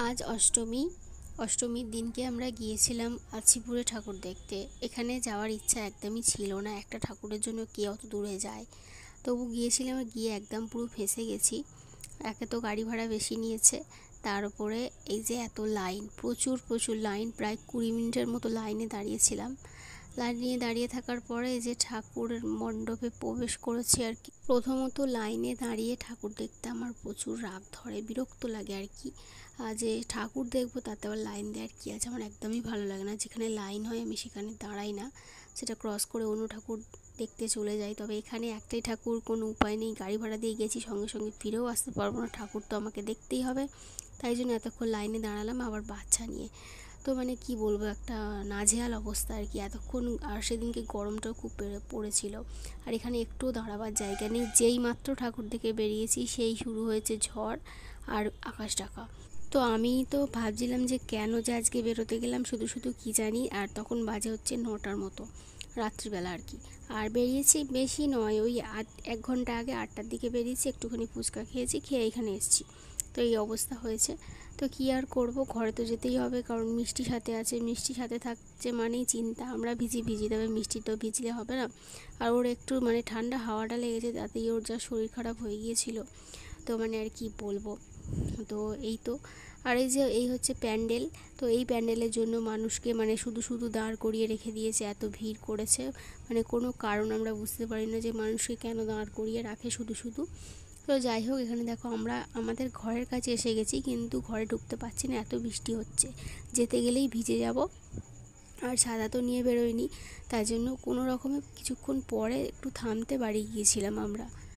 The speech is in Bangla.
আজ অষ্টমীর দিনকে আমরা গিয়েছিলাম আছিপুরে ঠাকুর দেখতে। এখানে যাওয়ার ইচ্ছা একদমই ছিল না, একটা ঠাকুরের জন্য কে অত দূরে যায়। তবু গিয়েছিলাম, গিয়ে একদম পুরো ফেঁসে গেছি। একে তো গাড়ি ভাড়া বেশি নিয়েছে, তার উপরে এই যে এত লাইন, প্রচুর প্রচুর লাইন, প্রায় 20 মিনিটের মতো লাইনে দাঁড়িয়েছিলাম। লাইনে দাঁড়িয়ে থাকার পরে এই যে ঠাকুরের মণ্ডপে প্রবেশ করেছি আর কি। প্রথমত লাইনে দাঁড়িয়ে ঠাকুর দেখতে আমার প্রচুর রাগ ধরে, বিরক্ত লাগে আর কি। যে ঠাকুর দেখবো তাতে আবার লাইন দেওয়ার কী আছে, আমার একদমই ভালো লাগে না। যেখানে লাইন হয় আমি সেখানে দাঁড়াই না, সেটা ক্রস করে অন্য ঠাকুর দেখতে চলে যাই। তবে এখানে একটাই ঠাকুর, কোনো উপায় নেই, গাড়ি ভাড়া দিয়ে গেছি, সঙ্গে সঙ্গে ফিরেও আসতে পারবো না, ঠাকুর তো আমাকে দেখতেই হবে। তাই জন্য এতক্ষণ লাইনে দাঁড়ালাম, আবার বাচ্চা নিয়ে। তো মানে কি বলবো, একটা নাজেহাল অবস্থা আর কি এতক্ষণ। আর সেদিনকে গরমটাও খুব পড়েছিল, আর এখানে একটুও দাঁড়াবার জায়গা নেই। যেই মাত্র ঠাকুর দেখে বেরিয়েছি সেই শুরু হয়েছে ঝড় আর আকাশ ডাকা। তো আমি তো ভাবছিলাম যে কেন যে আজকে বেরোতে গেলাম শুধু শুধু, কী জানি। আর তখন বাজে হচ্ছে 9টার মতো, রাত্রিবেলা আর কি। আর বেরিয়েছি বেশি নয়, ওই 1 ঘন্টা আগে 8টার দিকে বেরিয়েছি, একটুখানি ফুচকা খেয়েছি, খেয়ে এখানে এসেছি। তো এই অবস্থা হয়েছে। তো কী আর করব, ঘরে তো যেতেই হবে, কারণ মিষ্টি সাথে আছে, মিষ্টি সাথে থাকছে মানেই চিন্তা। আমরা ভিজি ভিজি, তবে মিষ্টি তো ভিজলে হবে না। আর ওর একটু মানে ঠান্ডা হাওয়াটা লেগেছে, তাতেই ওর যা শরীর খারাপ হয়ে গিয়েছিল। তো মানে আর কি বলবো। তো এই তো। আর এই হচ্ছে প্যান্ডেল। তো এই প্যান্ডেলের জন্য মানুষকে মানে শুধু শুধু দাঁড় করিয়ে রেখে দিয়েছে, এত ভিড় করেছে, মানে কোনো কারণ আমরা বুঝতে পারি না যে মানুষকে কেন দাঁড় করিয়ে রাখে শুধু শুধু। তো যাই হোক, এখানে দেখো আমরা আমাদের ঘরের কাছে এসে গেছি, কিন্তু ঘরে ঢুকতে পারছি না, এত বৃষ্টি হচ্ছে, যেতে গেলেই ভিজে যাব। আর ছাতা তো নিয়ে বেরোয়নি, তাই জন্য কোনো রকমে কিছুক্ষণ পরে একটু থামতে বাড়ি গিয়েছিলাম আমরা।